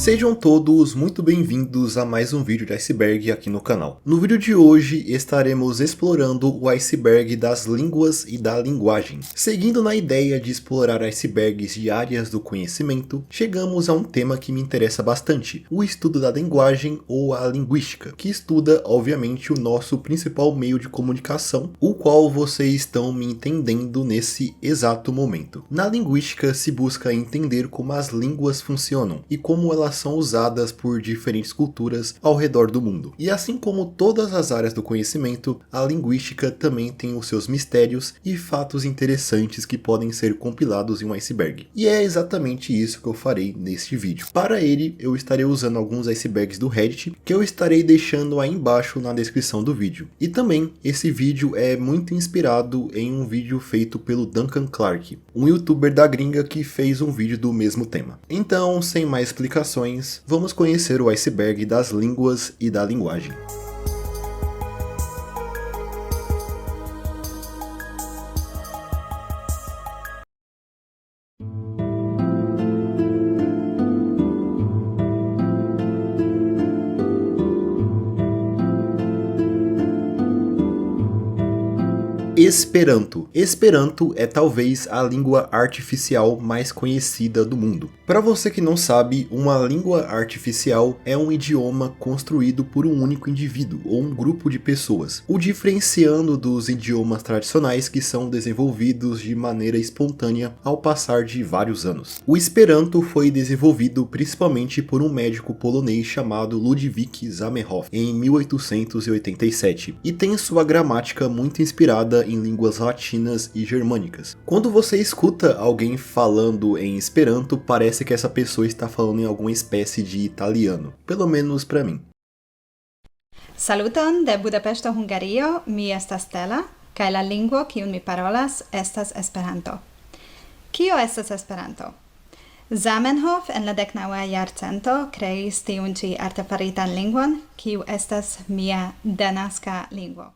Sejam todos muito bem-vindos a mais um vídeo de iceberg aqui no canal. No vídeo de hoje estaremos explorando o iceberg das línguas e da linguagem. Seguindo na ideia de explorar icebergs de áreas do conhecimento, chegamos a um tema que me interessa bastante, o estudo da linguagem ou a linguística, que estuda obviamente o nosso principal meio de comunicação, o qual vocês estão me entendendo nesse exato momento. Na linguística se busca entender como as línguas funcionam e como elas são usadas por diferentes culturas ao redor do mundo. E assim como todas as áreas do conhecimento, a linguística também tem os seus mistérios e fatos interessantes que podem ser compilados em um iceberg. E é exatamente isso que eu farei neste vídeo. Para ele, eu estarei usando alguns icebergs do Reddit, que eu estarei deixando aí embaixo na descrição do vídeo. E também, esse vídeo é muito inspirado em um vídeo feito pelo Duncan Clark, um youtuber da gringa que fez um vídeo do mesmo tema. Então, sem mais explicações, vamos conhecer o iceberg das línguas e da linguagem. Esperanto. Esperanto é talvez a língua artificial mais conhecida do mundo. Para você que não sabe, uma língua artificial é um idioma construído por um único indivíduo ou um grupo de pessoas, o diferenciando dos idiomas tradicionais que são desenvolvidos de maneira espontânea ao passar de vários anos. O Esperanto foi desenvolvido principalmente por um médico polonês chamado Ludwik Zamenhof em 1887 e tem sua gramática muito inspirada em línguas latinas e germânicas. Quando você escuta alguém falando em Esperanto, parece que essa pessoa está falando em alguma espécie de italiano, pelo menos para mim. Saluton de Budapeŝto, Hungario, mi estas Stella, kaj la lingvo kiun mi parolas estas Esperanto. Kio estas Esperanto? Zamenhof en la 19. jarcento kreis tiun ĉi artefaritan lingvon, kiu estas mia denaska lingvo.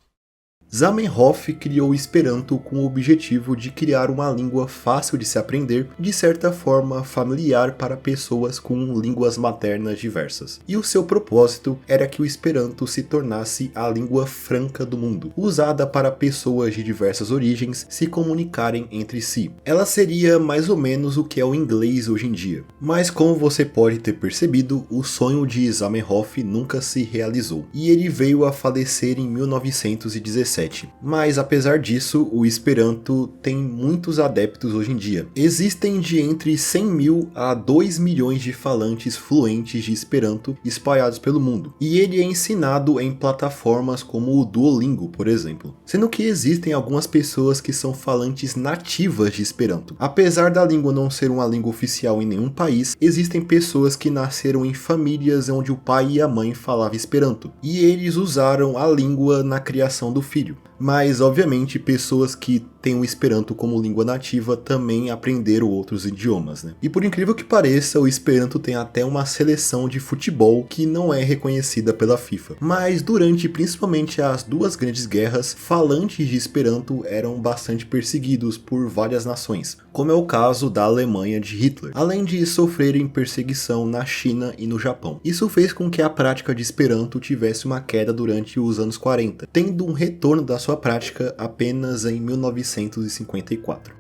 Zamenhof criou o Esperanto com o objetivo de criar uma língua fácil de se aprender, de certa forma familiar para pessoas com línguas maternas diversas. E o seu propósito era que o Esperanto se tornasse a língua franca do mundo, usada para pessoas de diversas origens se comunicarem entre si. Ela seria mais ou menos o que é o inglês hoje em dia. Mas como você pode ter percebido, o sonho de Zamenhof nunca se realizou, e ele veio a falecer em 1917. Mas apesar disso, o Esperanto tem muitos adeptos hoje em dia. Existem de entre 100 mil a 2 milhões de falantes fluentes de Esperanto espalhados pelo mundo. E ele é ensinado em plataformas como o Duolingo, por exemplo. Sendo que existem algumas pessoas que são falantes nativas de Esperanto. Apesar da língua não ser uma língua oficial em nenhum país, existem pessoas que nasceram em famílias onde o pai e a mãe falavam Esperanto. E eles usaram a língua na criação do filho. Mas, obviamente, pessoas que têm o Esperanto como língua nativa também aprenderam outros idiomas, né? E por incrível que pareça, o Esperanto tem até uma seleção de futebol que não é reconhecida pela FIFA. Mas durante principalmente as duas grandes guerras, falantes de Esperanto eram bastante perseguidos por várias nações, como é o caso da Alemanha de Hitler, além de sofrerem perseguição na China e no Japão. Isso fez com que a prática de Esperanto tivesse uma queda durante os anos 40, tendo um retorno da sua prática apenas em 1954.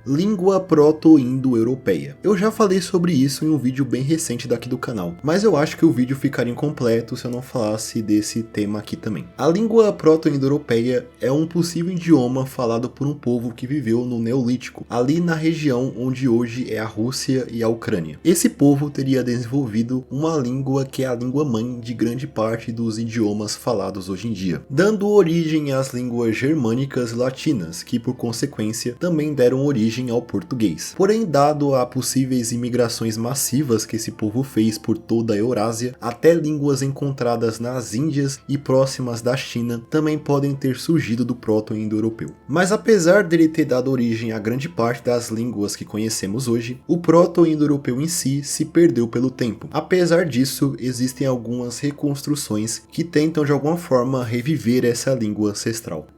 Língua proto-indo-europeia. Eu já falei sobre isso em um vídeo bem recente daqui do canal, mas eu acho que o vídeo ficaria incompleto se eu não falasse desse tema aqui também. A língua proto-indo-europeia é um possível idioma falado por um povo que viveu no Neolítico, ali na região onde hoje é a Rússia e a Ucrânia. Esse povo teria desenvolvido uma língua que é a língua mãe de grande parte dos idiomas falados hoje em dia, dando origem às línguas germânicas e latinas, que por consequência também deram origem ao português. Porém, dado a possíveis imigrações massivas que esse povo fez por toda a Eurásia, até línguas encontradas nas Índias e próximas da China também podem ter surgido do proto-indo-europeu. Mas apesar dele ter dado origem a grande parte das línguas que conhecemos hoje, o proto-indo-europeu em si se perdeu pelo tempo. Apesar disso, existem algumas reconstruções que tentam de alguma forma reviver essa língua ancestral.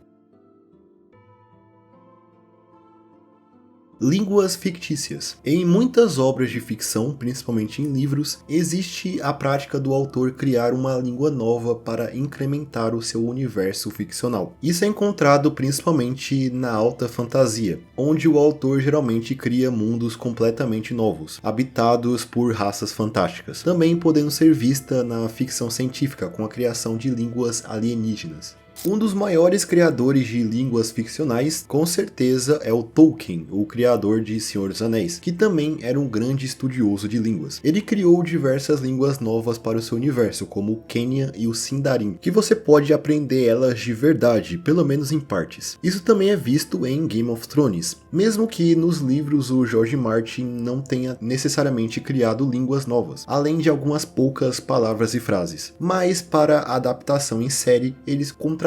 Línguas fictícias. Em muitas obras de ficção, principalmente em livros, existe a prática do autor criar uma língua nova para incrementar o seu universo ficcional. Isso é encontrado principalmente na alta fantasia, onde o autor geralmente cria mundos completamente novos, habitados por raças fantásticas, também podendo ser vista na ficção científica com a criação de línguas alienígenas. Um dos maiores criadores de línguas ficcionais, com certeza, é o Tolkien, o criador de Senhor dos Anéis, que também era um grande estudioso de línguas. Ele criou diversas línguas novas para o seu universo, como o Quenya e o Sindarin, que você pode aprender elas de verdade, pelo menos em partes. Isso também é visto em Game of Thrones, mesmo que nos livros o George Martin não tenha necessariamente criado línguas novas, além de algumas poucas palavras e frases. Mas para a adaptação em série, eles contrataram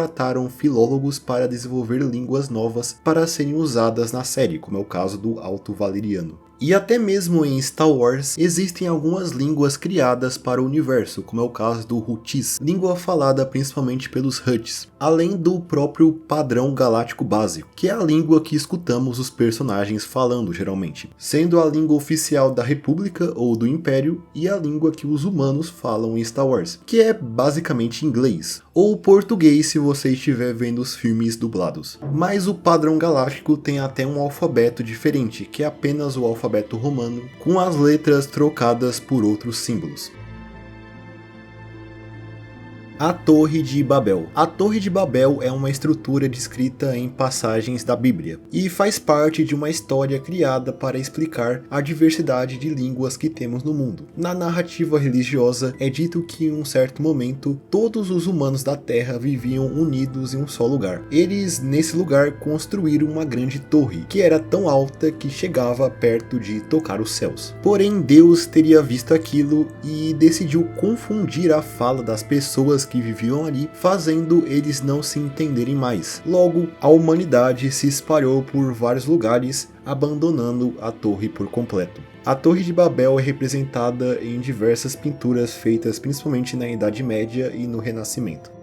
filólogos para desenvolver línguas novas para serem usadas na série, como é o caso do Alto Valeriano. E até mesmo em Star Wars existem algumas línguas criadas para o universo, como é o caso do Huttese, língua falada principalmente pelos Hutts, além do próprio padrão galáctico básico, que é a língua que escutamos os personagens falando geralmente, sendo a língua oficial da República ou do Império e a língua que os humanos falam em Star Wars, que é basicamente inglês, ou português se você estiver vendo os filmes dublados. Mas o padrão galáctico tem até um alfabeto diferente, que é apenas o alfabeto romano, com as letras trocadas por outros símbolos. A Torre de Babel. A Torre de Babel é uma estrutura descrita em passagens da Bíblia e faz parte de uma história criada para explicar a diversidade de línguas que temos no mundo. Na narrativa religiosa é dito que em um certo momento todos os humanos da Terra viviam unidos em um só lugar. Eles nesse lugar construíram uma grande torre que era tão alta que chegava perto de tocar os céus. Porém Deus teria visto aquilo e decidiu confundir a fala das pessoas que viviam ali, fazendo eles não se entenderem mais. Logo, a humanidade se espalhou por vários lugares, abandonando a torre por completo. A Torre de Babel é representada em diversas pinturas feitas principalmente na Idade Média e no Renascimento.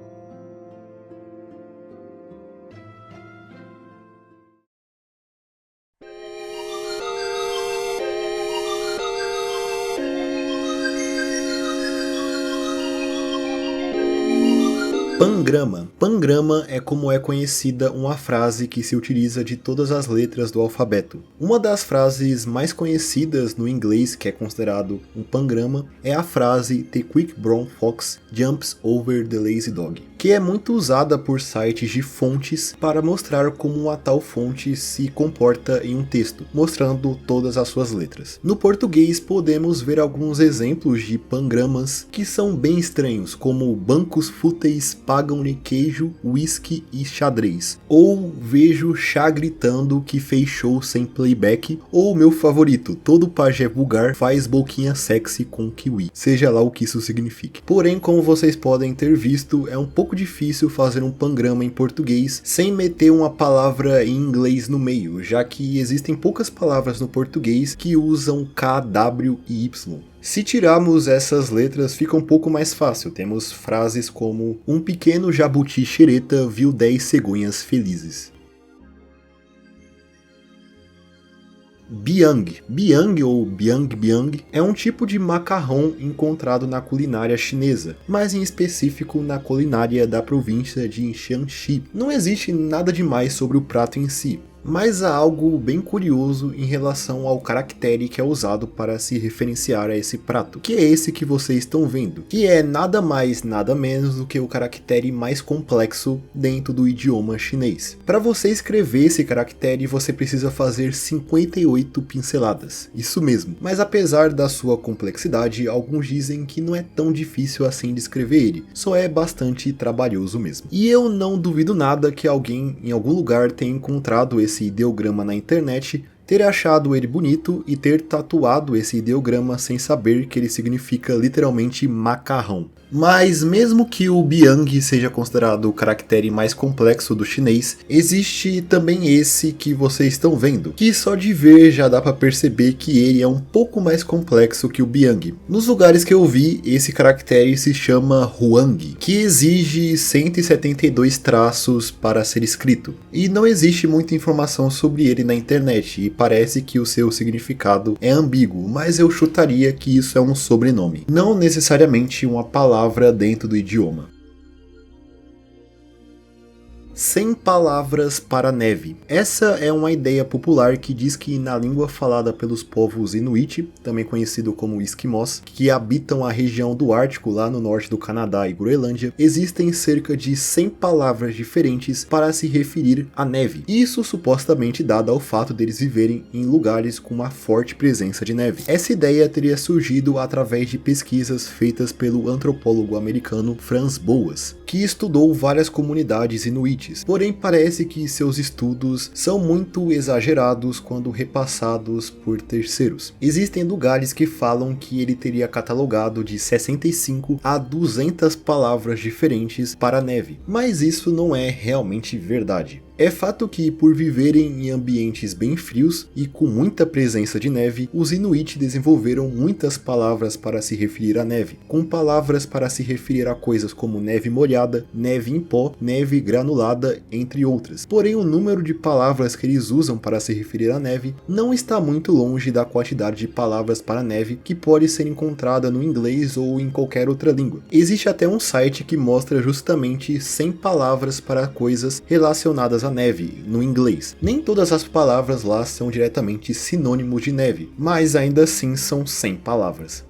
Pangrama. Pangrama é como é conhecida uma frase que se utiliza de todas as letras do alfabeto. Uma das frases mais conhecidas no inglês, que é considerado um pangrama, é a frase "The quick brown fox jumps over the lazy dog", que é muito usada por sites de fontes para mostrar como uma tal fonte se comporta em um texto, mostrando todas as suas letras. No português podemos ver alguns exemplos de pangramas que são bem estranhos, como bancos fúteis pagam-lhe queijo, uísque e xadrez, ou vejo chá gritando que fez show sem playback, ou meu favorito, todo pajé vulgar faz boquinha sexy com kiwi, seja lá o que isso signifique. Porém, como vocês podem ter visto, é um pouco difícil fazer um pangrama em português sem meter uma palavra em inglês no meio, já que existem poucas palavras no português que usam K, W e Y. Se tirarmos essas letras, fica um pouco mais fácil. Temos frases como: um pequeno jabuti xereta viu 10 cegonhas felizes. Biang. Biang ou biang biang é um tipo de macarrão encontrado na culinária chinesa, mas em específico na culinária da província de Jiangxi. Não existe nada demais sobre o prato em si, mas há algo bem curioso em relação ao caractere que é usado para se referenciar a esse prato, que é esse que vocês estão vendo, que é nada mais nada menos do que o caractere mais complexo dentro do idioma chinês. Para você escrever esse caractere você precisa fazer 58 pinceladas, isso mesmo, mas apesar da sua complexidade, alguns dizem que não é tão difícil assim de escrever ele, só é bastante trabalhoso mesmo. E eu não duvido nada que alguém em algum lugar tenha encontrado esse ideograma na internet, ter achado ele bonito e ter tatuado esse ideograma sem saber que ele significa literalmente macarrão. Mas mesmo que o Biang seja considerado o caractere mais complexo do chinês, existe também esse que vocês estão vendo, que só de ver já dá para perceber que ele é um pouco mais complexo que o Biang. Nos lugares que eu vi, esse caractere se chama Huang, que exige 172 traços para ser escrito, e não existe muita informação sobre ele na internet, e parece que o seu significado é ambíguo, mas eu chutaria que isso é um sobrenome, não necessariamente uma palavra dentro do idioma. 100 palavras para neve. Essa é uma ideia popular que diz que na língua falada pelos povos Inuit, também conhecido como Esquimós, que habitam a região do Ártico lá no norte do Canadá e Groenlândia, existem cerca de 100 palavras diferentes para se referir à neve. Isso supostamente dado ao fato deles viverem em lugares com uma forte presença de neve. Essa ideia teria surgido através de pesquisas feitas pelo antropólogo americano Franz Boas, que estudou várias comunidades inuites. Porém, parece que seus estudos são muito exagerados quando repassados por terceiros. Existem lugares que falam que ele teria catalogado de 65 a 200 palavras diferentes para a neve, mas isso não é realmente verdade. É fato que, por viverem em ambientes bem frios e com muita presença de neve, os Inuit desenvolveram muitas palavras para se referir à neve, com palavras para se referir a coisas como neve molhada, neve em pó, neve granulada, entre outras. Porém, o número de palavras que eles usam para se referir à neve não está muito longe da quantidade de palavras para neve que pode ser encontrada no inglês ou em qualquer outra língua. Existe até um site que mostra justamente 100 palavras para coisas relacionadas a neve, no inglês. Nem todas as palavras lá são diretamente sinônimos de neve, mas ainda assim são 100 palavras.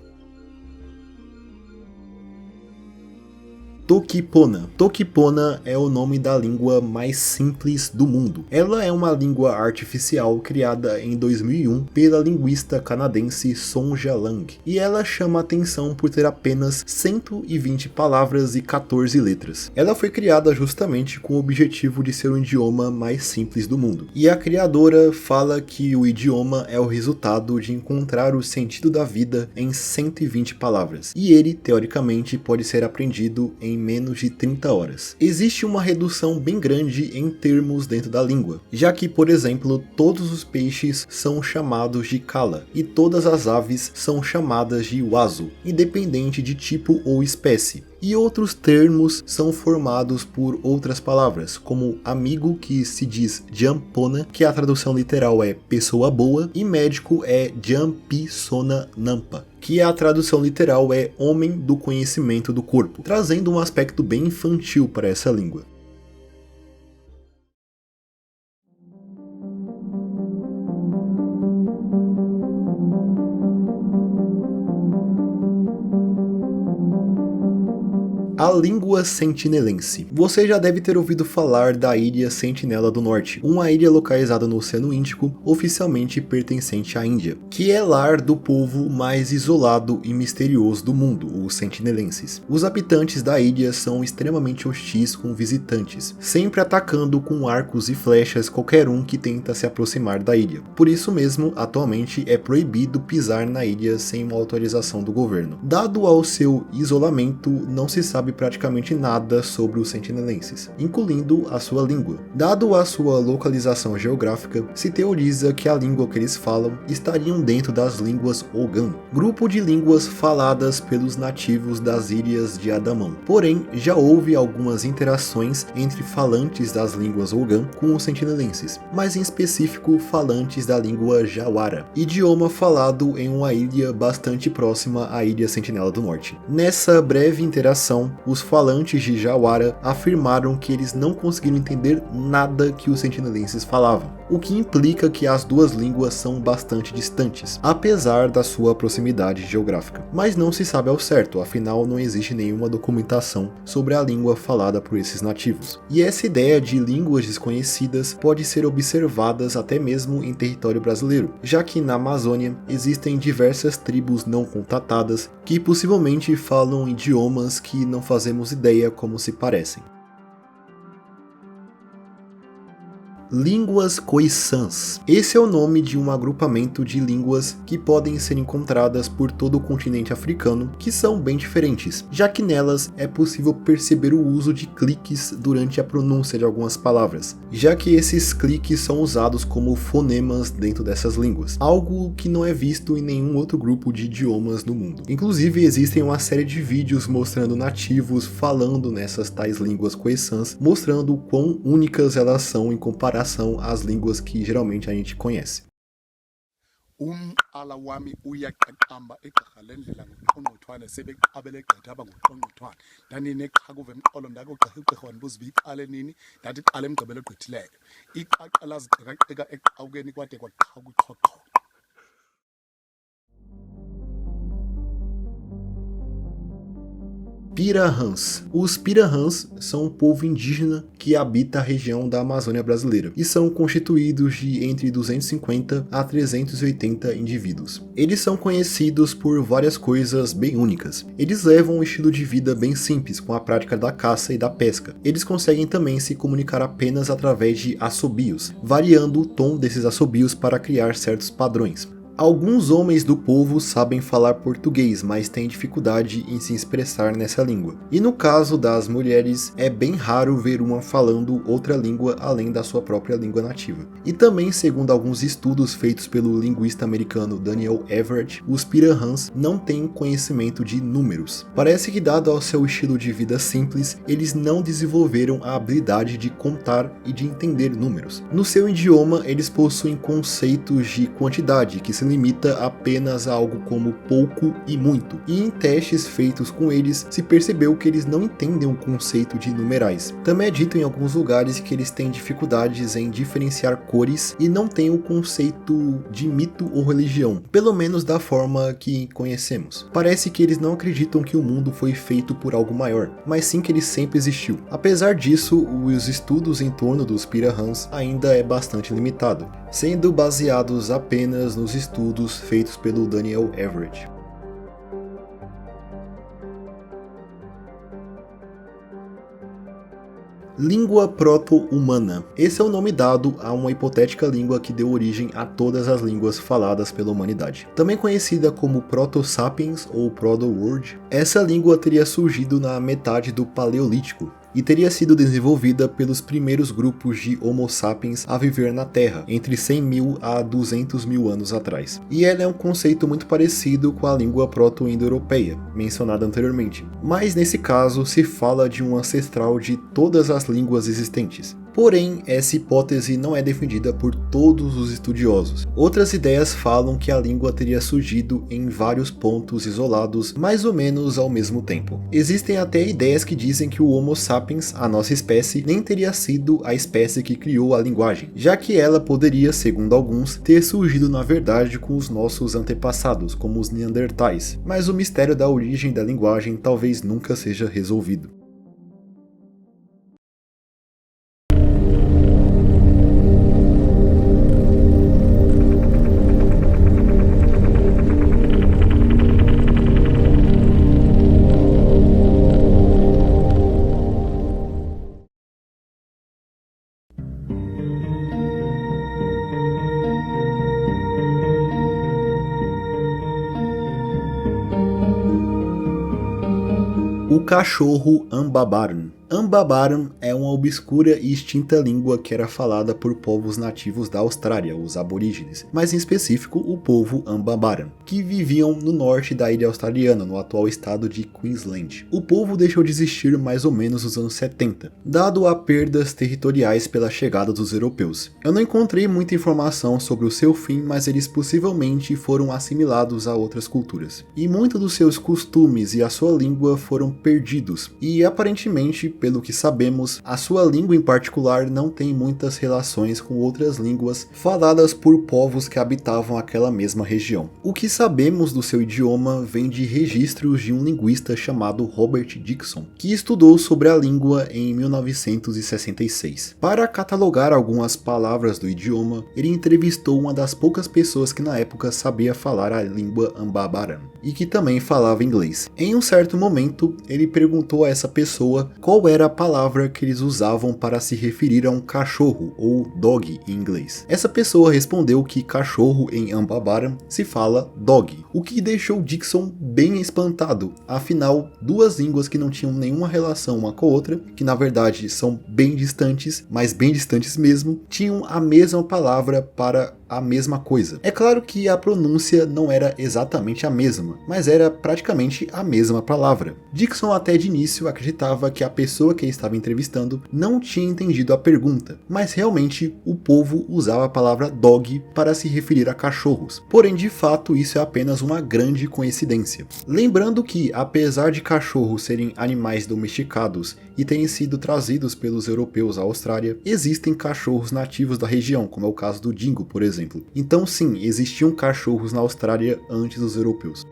Toquipona. Toquipona é o nome da língua mais simples do mundo. Ela é uma língua artificial criada em 2001 pela linguista canadense Sonja Lang, e ela chama atenção por ter apenas 120 palavras e 14 letras. Ela foi criada justamente com o objetivo de ser o idioma mais simples do mundo, e a criadora fala que o idioma é o resultado de encontrar o sentido da vida em 120 palavras, e ele, teoricamente, pode ser aprendido em menos de 30 horas. Existe uma redução bem grande em termos dentro da língua, já que, por exemplo, todos os peixes são chamados de kala e todas as aves são chamadas de wazu, independente de tipo ou espécie. E outros termos são formados por outras palavras, como amigo, que se diz jampona, que a tradução literal é pessoa boa, e médico é jampisona nampa, que a tradução literal é homem do conhecimento do corpo, trazendo um aspecto bem infantil para essa língua. A língua sentinelense. Você já deve ter ouvido falar da Ilha Sentinela do Norte, uma ilha localizada no Oceano Índico, oficialmente pertencente à Índia, que é lar do povo mais isolado e misterioso do mundo, os sentinelenses. Os habitantes da ilha são extremamente hostis com visitantes, sempre atacando com arcos e flechas qualquer um que tenta se aproximar da ilha. Por isso mesmo, atualmente é proibido pisar na ilha sem uma autorização do governo. Dado ao seu isolamento, não se sabe praticamente nada sobre os sentinelenses, incluindo a sua língua. Dado a sua localização geográfica, se teoriza que a língua que eles falam estariam dentro das línguas Ogan, grupo de línguas faladas pelos nativos das ilhas de Andamão. Porém, já houve algumas interações entre falantes das línguas Ogan com os sentinelenses, mas em específico falantes da língua Jawara, idioma falado em uma ilha bastante próxima à Ilha Sentinela do Norte. Nessa breve interação, os falantes de Jawara afirmaram que eles não conseguiram entender nada que os sentinelenses falavam, o que implica que as duas línguas são bastante distantes, apesar da sua proximidade geográfica. Mas não se sabe ao certo, afinal não existe nenhuma documentação sobre a língua falada por esses nativos. E essa ideia de línguas desconhecidas pode ser observadas até mesmo em território brasileiro, já que na Amazônia existem diversas tribos não contatadas que possivelmente falam idiomas que não fazemos ideia como se parecem. Línguas Khoisan. Esse é o nome de um agrupamento de línguas que podem ser encontradas por todo o continente africano, que são bem diferentes, já que nelas é possível perceber o uso de cliques durante a pronúncia de algumas palavras, já que esses cliques são usados como fonemas dentro dessas línguas, algo que não é visto em nenhum outro grupo de idiomas no mundo. Inclusive, existem uma série de vídeos mostrando nativos falando nessas tais línguas Khoisan, mostrando o quão únicas elas são em comparação às línguas que geralmente a gente conhece. Umqala wami uyaqaqamba igqirha lendlela ngoqongqothwane sebeqabele gqitha abangoqongqothwane ndanineqhakuva emqolo ndakogqirha igqirha wandibuza uba iqale nini ndathi iqale emgqibelo egqithileyo iqaqa laziqikaqika eqawukeni kwade kwaqhakuka uqhoqho. Pirahãs. Os Pirahãs são um povo indígena que habita a região da Amazônia brasileira e são constituídos de entre 250 a 380 indivíduos. Eles são conhecidos por várias coisas bem únicas. Eles levam um estilo de vida bem simples, com a prática da caça e da pesca. Eles conseguem também se comunicar apenas através de assobios, variando o tom desses assobios para criar certos padrões. Alguns homens do povo sabem falar português, mas têm dificuldade em se expressar nessa língua. E no caso das mulheres, é bem raro ver uma falando outra língua além da sua própria língua nativa. E também, segundo alguns estudos feitos pelo linguista americano Daniel Everett, os Pirahãs não têm conhecimento de números. Parece que, dado ao seu estilo de vida simples, eles não desenvolveram a habilidade de contar e de entender números. No seu idioma, eles possuem conceitos de quantidade que se limita apenas a algo como pouco e muito, e em testes feitos com eles se percebeu que eles não entendem o conceito de numerais. Também é dito em alguns lugares que eles têm dificuldades em diferenciar cores e não têm o conceito de mito ou religião, pelo menos da forma que conhecemos. Parece que eles não acreditam que o mundo foi feito por algo maior, mas sim que ele sempre existiu. Apesar disso, os estudos em torno dos Pirahãs ainda é bastante limitado, sendo baseados apenas nos estudos feitos pelo Daniel Everett. Língua proto-humana. Esse é o nome dado a uma hipotética língua que deu origem a todas as línguas faladas pela humanidade. Também conhecida como Proto-Sapiens ou Proto-Word, essa língua teria surgido na metade do Paleolítico e teria sido desenvolvida pelos primeiros grupos de Homo sapiens a viver na Terra, entre 100 mil a 200 mil anos atrás. E ela é um conceito muito parecido com a língua proto-indo-europeia, mencionada anteriormente, mas nesse caso se fala de um ancestral de todas as línguas existentes. Porém, essa hipótese não é defendida por todos os estudiosos. Outras ideias falam que a língua teria surgido em vários pontos isolados, mais ou menos ao mesmo tempo. Existem até ideias que dizem que o Homo sapiens, a nossa espécie, nem teria sido a espécie que criou a linguagem, já que ela poderia, segundo alguns, ter surgido na verdade com os nossos antepassados, como os neandertais. Mas o mistério da origem da linguagem talvez nunca seja resolvido. O cachorro Ambabaran. Ambabaran é uma obscura e extinta língua que era falada por povos nativos da Austrália, os aborígenes, mas em específico o povo Ambabaran, que viviam no norte da ilha australiana, no atual estado de Queensland. O povo deixou de existir mais ou menos nos anos 70, dado a perdas territoriais pela chegada dos europeus. Eu não encontrei muita informação sobre o seu fim, mas eles possivelmente foram assimilados a outras culturas. E muitos dos seus costumes e a sua língua foram perdidos, e aparentemente, pelo que sabemos, a sua língua em particular não tem muitas relações com outras línguas faladas por povos que habitavam aquela mesma região. O que sabemos do seu idioma vem de registros de um linguista chamado Robert Dixon, que estudou sobre a língua em 1966. Para catalogar algumas palavras do idioma, ele entrevistou uma das poucas pessoas que na época sabia falar a língua Ambabaran, e que também falava inglês. Em um certo momento, ele perguntou a essa pessoa qual qual era a palavra que eles usavam para se referir a um cachorro, ou dog em inglês. Essa pessoa respondeu que cachorro em Ambabaran se fala dog, o que deixou Dixon bem espantado. Afinal, duas línguas que não tinham nenhuma relação uma com a outra, que na verdade são bem distantes, mas bem distantes mesmo, tinham a mesma palavra para a mesma coisa. É claro que a pronúncia não era exatamente a mesma, mas era praticamente a mesma palavra. Dixon até de início acreditava que a pessoa que ele estava entrevistando não tinha entendido a pergunta, mas realmente o povo usava a palavra dog para se referir a cachorros. Porém, de fato, isso é apenas uma grande coincidência. Lembrando que, apesar de cachorros serem animais domesticados e terem sido trazidos pelos europeus à Austrália, existem cachorros nativos da região, como é o caso do dingo, por exemplo. Então sim, existiam cachorros na Austrália antes dos europeus.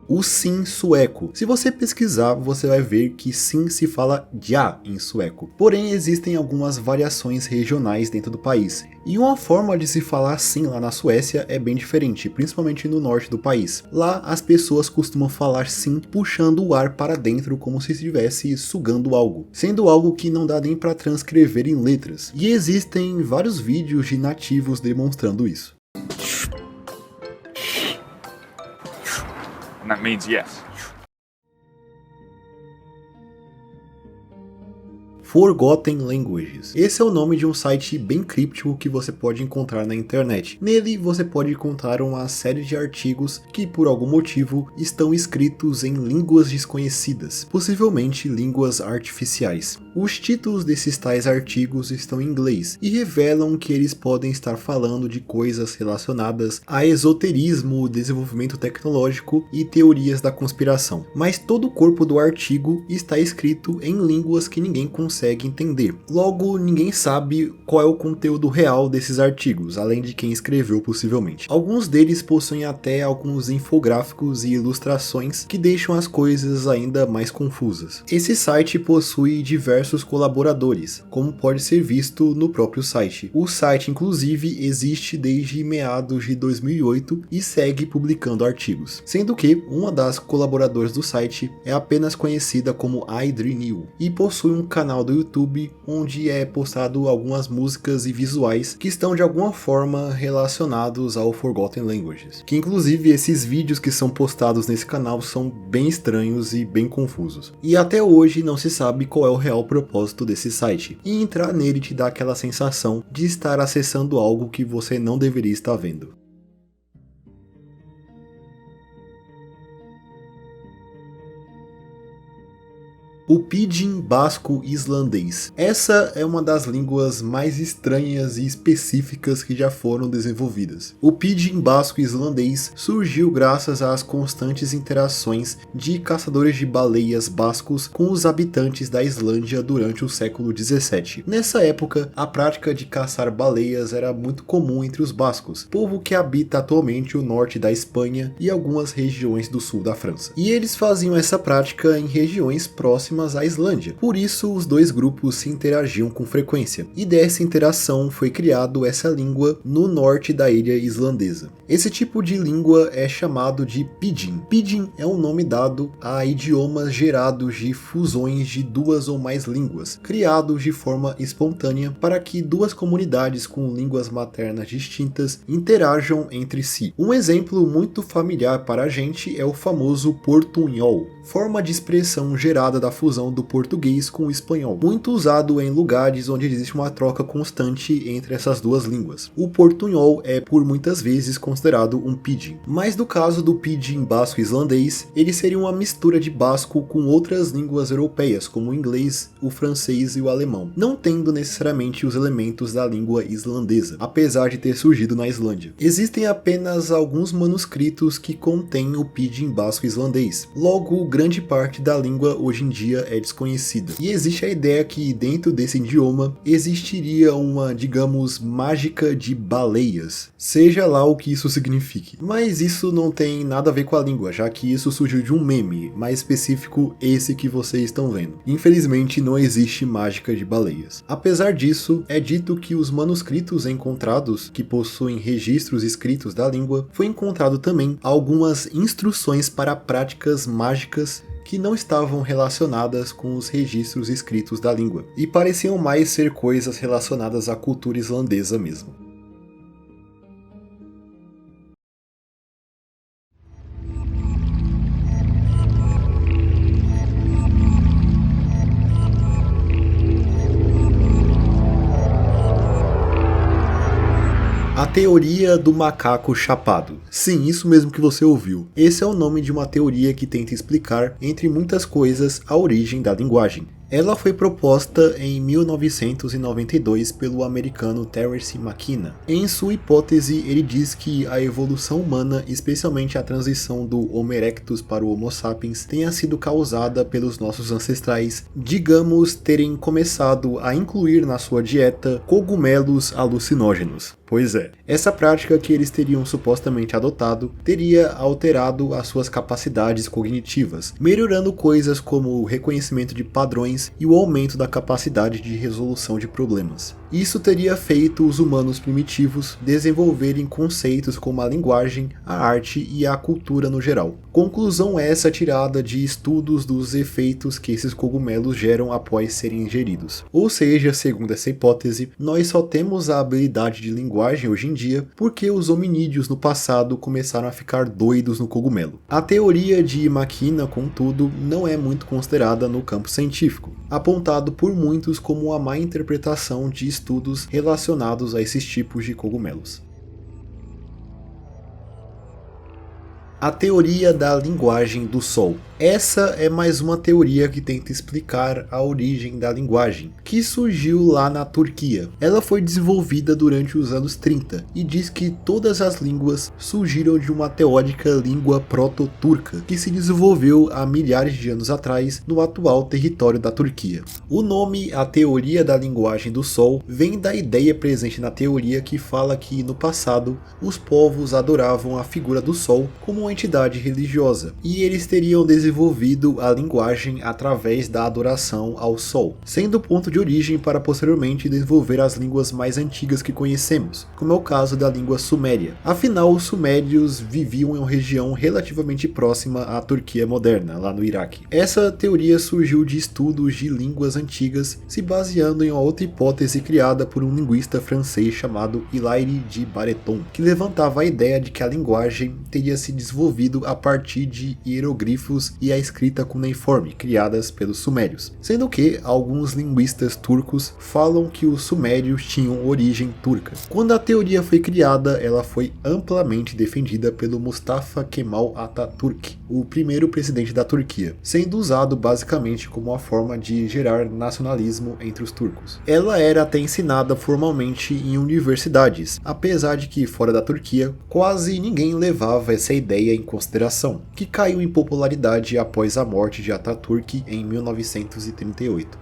O sim sueco. Se você pesquisar, você vai ver que sim se fala já em sueco. Porém, existem algumas variações regionais dentro do país. E uma forma de se falar sim lá na Suécia é bem diferente, principalmente no norte do país. Lá, as pessoas costumam falar sim puxando o ar para dentro como se estivesse sugando algo, sendo algo que não dá nem para transcrever em letras. E existem vários vídeos de nativos demonstrando isso. And that means yes. Forgotten Languages. Esse é o nome de um site bem críptico que você pode encontrar na internet. Nele você pode encontrar uma série de artigos que por algum motivo estão escritos em línguas desconhecidas, possivelmente línguas artificiais. Os títulos desses tais artigos estão em inglês e revelam que eles podem estar falando de coisas relacionadas a esoterismo, desenvolvimento tecnológico e teorias da conspiração. Mas todo o corpo do artigo está escrito em línguas que ninguém consegue entender. Logo, ninguém sabe qual é o conteúdo real desses artigos, além de quem escreveu possivelmente. Alguns deles possuem até alguns infográficos e ilustrações que deixam as coisas ainda mais confusas. Esse site possui diversos colaboradores, como pode ser visto no próprio site. O site, inclusive, existe desde meados de 2008 e segue publicando artigos, sendo que uma das colaboradoras do site é apenas conhecida como iDreamNew e possui um canal do YouTube onde é postado algumas músicas e visuais que estão de alguma forma relacionados ao Forgotten Languages, que inclusive esses vídeos que são postados nesse canal são bem estranhos e bem confusos. E até hoje não se sabe qual é o real propósito desse site, e entrar nele te dá aquela sensação de estar acessando algo que você não deveria estar vendo. O Pidgin basco islandês. Essa é uma das línguas mais estranhas e específicas que já foram desenvolvidas. O Pidgin basco islandês surgiu graças às constantes interações de caçadores de baleias bascos com os habitantes da Islândia durante o século XVII. Nessa época, a prática de caçar baleias era muito comum entre os bascos, povo que habita atualmente o norte da Espanha e algumas regiões do sul da França. E eles faziam essa prática em regiões próximas à Islândia, por isso os dois grupos se interagiam com frequência, e dessa interação foi criado essa língua no norte da ilha islandesa. Esse tipo de língua é chamado de Pidgin. Pidgin é um nome dado a idiomas gerados de fusões de duas ou mais línguas, criados de forma espontânea para que duas comunidades com línguas maternas distintas interajam entre si. Um exemplo muito familiar para a gente é o famoso portunhol, forma de expressão gerada da fusão do português com o espanhol, muito usado em lugares onde existe uma troca constante entre essas duas línguas. O portunhol é por muitas vezes considerado um pidgin, mas no caso do pidgin basco islandês, ele seria uma mistura de basco com outras línguas europeias, como o inglês, o francês e o alemão, não tendo necessariamente os elementos da língua islandesa, apesar de ter surgido na Islândia. Existem apenas alguns manuscritos que contêm o pidgin basco islandês, logo grande parte da língua hoje em dia dia é desconhecida. E existe a ideia que dentro desse idioma existiria uma, digamos, mágica de baleias, seja lá o que isso signifique. Mas isso não tem nada a ver com a língua, já que isso surgiu de um meme, mais específico esse que vocês estão vendo. Infelizmente não existe mágica de baleias. Apesar disso, é dito que os manuscritos encontrados, que possuem registros escritos da língua, foi encontrado também algumas instruções para práticas mágicas que não estavam relacionadas com os registros escritos da língua, e pareciam mais ser coisas relacionadas à cultura islandesa mesmo. A teoria do macaco chapado. Sim, isso mesmo que você ouviu. Esse é o nome de uma teoria que tenta explicar, entre muitas coisas, a origem da linguagem. Ela foi proposta em 1992 pelo americano Terence McKenna. Em sua hipótese, ele diz que a evolução humana, especialmente a transição do Homo erectus para o Homo sapiens, tenha sido causada pelos nossos ancestrais, digamos, terem começado a incluir na sua dieta cogumelos alucinógenos. Pois é, essa prática que eles teriam supostamente adotado teria alterado as suas capacidades cognitivas, melhorando coisas como o reconhecimento de padrões e o aumento da capacidade de resolução de problemas. Isso teria feito os humanos primitivos desenvolverem conceitos como a linguagem, a arte e a cultura no geral. Conclusão essa tirada de estudos dos efeitos que esses cogumelos geram após serem ingeridos. Ou seja, segundo essa hipótese, nós só temos a habilidade de linguagem hoje em dia porque os hominídeos no passado começaram a ficar doidos no cogumelo. A teoria de McKenna, contudo, não é muito considerada no campo científico, apontado por muitos como a má interpretação de estudos relacionados a esses tipos de cogumelos. A teoria da linguagem do Sol. Essa é mais uma teoria que tenta explicar a origem da linguagem, que surgiu lá na Turquia. Ela foi desenvolvida durante os anos 30 e diz que todas as línguas surgiram de uma teórica língua proto-turca, que se desenvolveu há milhares de anos atrás no atual território da Turquia. O nome, a teoria da linguagem do Sol, vem da ideia presente na teoria que fala que no passado os povos adoravam a figura do Sol como uma entidade religiosa, e eles teriam desenvolvido a linguagem através da adoração ao Sol, sendo o ponto de origem para posteriormente desenvolver as línguas mais antigas que conhecemos, como é o caso da língua suméria. Afinal, os sumérios viviam em uma região relativamente próxima à Turquia moderna, lá no Iraque. Essa teoria surgiu de estudos de línguas antigas, se baseando em uma outra hipótese criada por um linguista francês chamado Hilaire de Bareton, que levantava a ideia de que a linguagem teria se desenvolvido a partir de hieroglifos e a escrita cuneiforme, criadas pelos sumérios, sendo que alguns linguistas turcos falam que os sumérios tinham origem turca. Quando a teoria foi criada, ela foi amplamente defendida pelo Mustafa Kemal Atatürk, o primeiro presidente da Turquia, sendo usado basicamente como uma forma de gerar nacionalismo entre os turcos. Ela era até ensinada formalmente em universidades, apesar de que fora da Turquia quase ninguém levava essa ideia em consideração, que caiu em popularidade após a morte de Atatürk em 1938.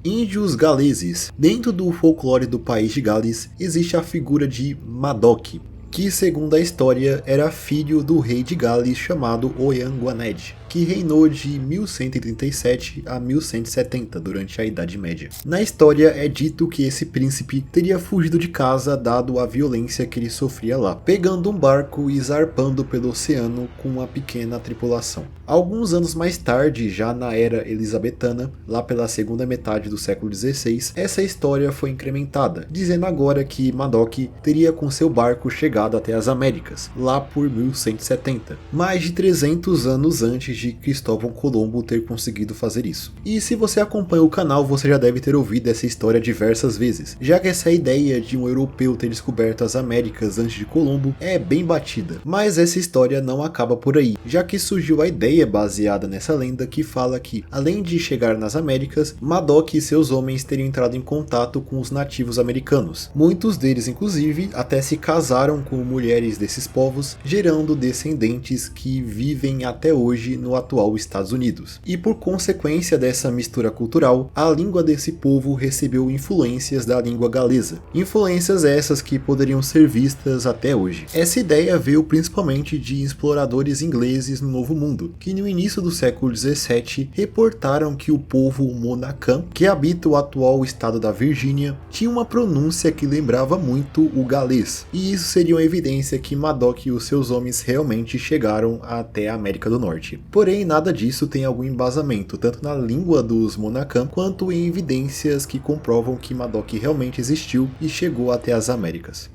Índios galeses. Dentro do folclore do país de Gales existe a figura de Madoc, que segundo a história era filho do rei de Gales chamado Oian Gwynedd, que reinou de 1137 a 1170 durante a Idade Média. Na história é dito que esse príncipe teria fugido de casa dado a violência que ele sofria lá, pegando um barco e zarpando pelo oceano com uma pequena tripulação. Alguns anos mais tarde, já na era elisabetana, lá pela segunda metade do século XVI, essa história foi incrementada, dizendo agora que Madoc teria com seu barco chegado até as Américas, lá por 1170, mais de 300 anos antes de Cristóvão Colombo ter conseguido fazer isso. E se você acompanha o canal, você já deve ter ouvido essa história diversas vezes, já que essa ideia de um europeu ter descoberto as Américas antes de Colombo é bem batida. Mas essa história não acaba por aí, já que surgiu a ideia baseada nessa lenda que fala que, além de chegar nas Américas, Madoc e seus homens teriam entrado em contato com os nativos americanos. Muitos deles, inclusive, até se casaram com mulheres desses povos, gerando descendentes que vivem até hoje no atual Estados Unidos. E por consequência dessa mistura cultural, a língua desse povo recebeu influências da língua galesa. Influências essas que poderiam ser vistas até hoje. Essa ideia veio principalmente de exploradores ingleses no Novo Mundo, que no início do século XVII reportaram que o povo Monacan, que habita o atual estado da Virgínia, tinha uma pronúncia que lembrava muito o galês, e isso seria uma evidência que Madoc e os seus homens realmente chegaram até a América do Norte. Porém, nada disso tem algum embasamento, tanto na língua dos Monacan, quanto em evidências que comprovam que Madoc realmente existiu e chegou até as Américas.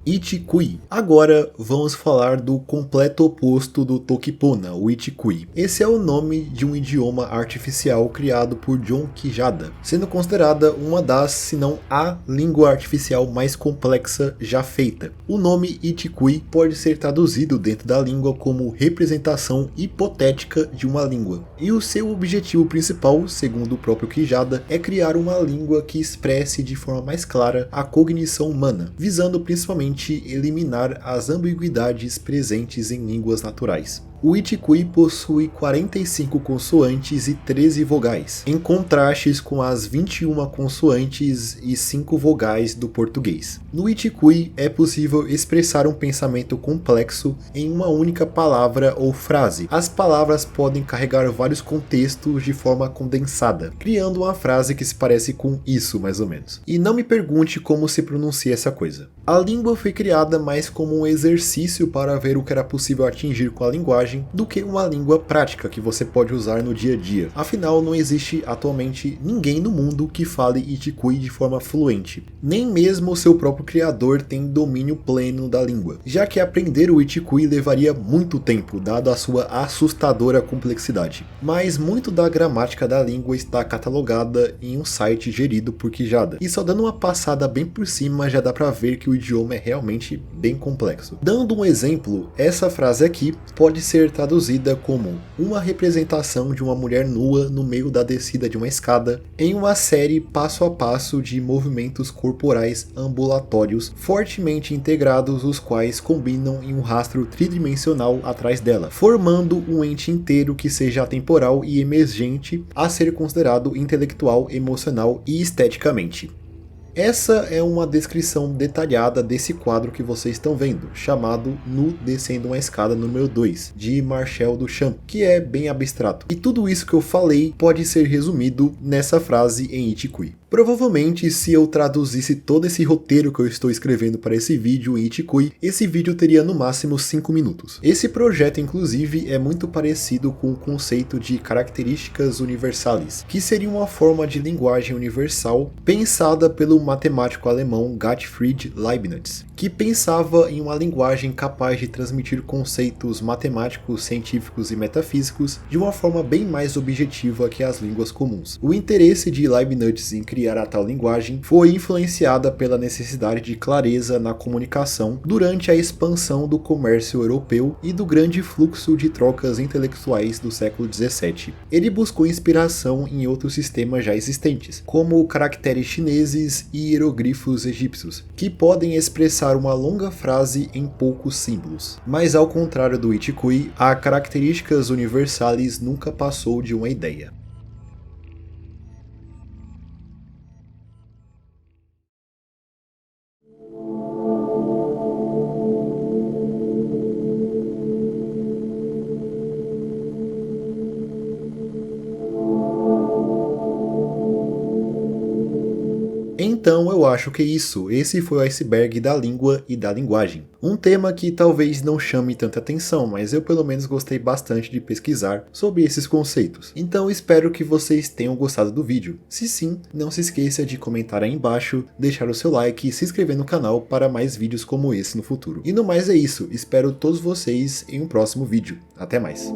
Ichikui. Agora vamos falar do completo oposto do Tokipona, o Ichikui. Esse é o nome de um idioma artificial criado por John Quijada, sendo considerada uma das, se não a língua artificial mais complexa já feita. O nome Ichikui pode ser traduzido dentro da língua como representação hipotética de uma língua. E o seu objetivo principal, segundo o próprio Quijada, é criar uma língua que expresse de forma mais clara a cognição humana, visando principalmente eliminar as ambiguidades presentes em línguas naturais. O Ichikui possui 45 consoantes e 13 vogais, em contrastes com as 21 consoantes e 5 vogais do português. No Ichikui é possível expressar um pensamento complexo em uma única palavra ou frase. As palavras podem carregar vários contextos de forma condensada, criando uma frase que se parece com isso, mais ou menos. E não me pergunte como se pronuncia essa coisa. A língua foi criada mais como um exercício para ver o que era possível atingir com a linguagem do que uma língua prática que você pode usar no dia a dia. Afinal, não existe atualmente ninguém no mundo que fale Ichikui de forma fluente. Nem mesmo o seu próprio criador tem domínio pleno da língua, já que aprender o Ichikui levaria muito tempo, dado a sua assustadora complexidade. Mas muito da gramática da língua está catalogada em um site gerido por Quijada, e só dando uma passada bem por cima já dá pra ver que o idioma é realmente bem complexo. Dando um exemplo, essa frase aqui pode ser traduzida como uma representação de uma mulher nua no meio da descida de uma escada em uma série passo a passo de movimentos corporais ambulatórios fortemente integrados, os quais combinam em um rastro tridimensional atrás dela, formando um ente inteiro que seja atemporal e emergente a ser considerado intelectual, emocional e esteticamente. Essa é uma descrição detalhada desse quadro que vocês estão vendo, chamado Nu Descendo uma Escada número 2, de Marcel Duchamp, que é bem abstrato. E tudo isso que eu falei pode ser resumido nessa frase em Ichikui. Provavelmente, se eu traduzisse todo esse roteiro que eu estou escrevendo para esse vídeo em Ichikui, esse vídeo teria no máximo 5 minutos. Esse projeto, inclusive, é muito parecido com o conceito de características universales, que seria uma forma de linguagem universal pensada pelo matemático alemão Gottfried Leibniz, que pensava em uma linguagem capaz de transmitir conceitos matemáticos, científicos e metafísicos de uma forma bem mais objetiva que as línguas comuns. O interesse de Leibniz em criar a tal linguagem foi influenciada pela necessidade de clareza na comunicação durante a expansão do comércio europeu e do grande fluxo de trocas intelectuais do século XVII. Ele buscou inspiração em outros sistemas já existentes, como caracteres chineses e hieroglifos egípcios, que podem expressar uma longa frase em poucos símbolos. Mas ao contrário do Ichikui, a características universales nunca passou de uma ideia. Em Então eu acho que é isso, esse foi o iceberg da língua e da linguagem. Um tema que talvez não chame tanta atenção, mas eu pelo menos gostei bastante de pesquisar sobre esses conceitos. Então espero que vocês tenham gostado do vídeo. Se sim, não se esqueça de comentar aí embaixo, deixar o seu like e se inscrever no canal para mais vídeos como esse no futuro. E no mais é isso, espero todos vocês em um próximo vídeo. Até mais!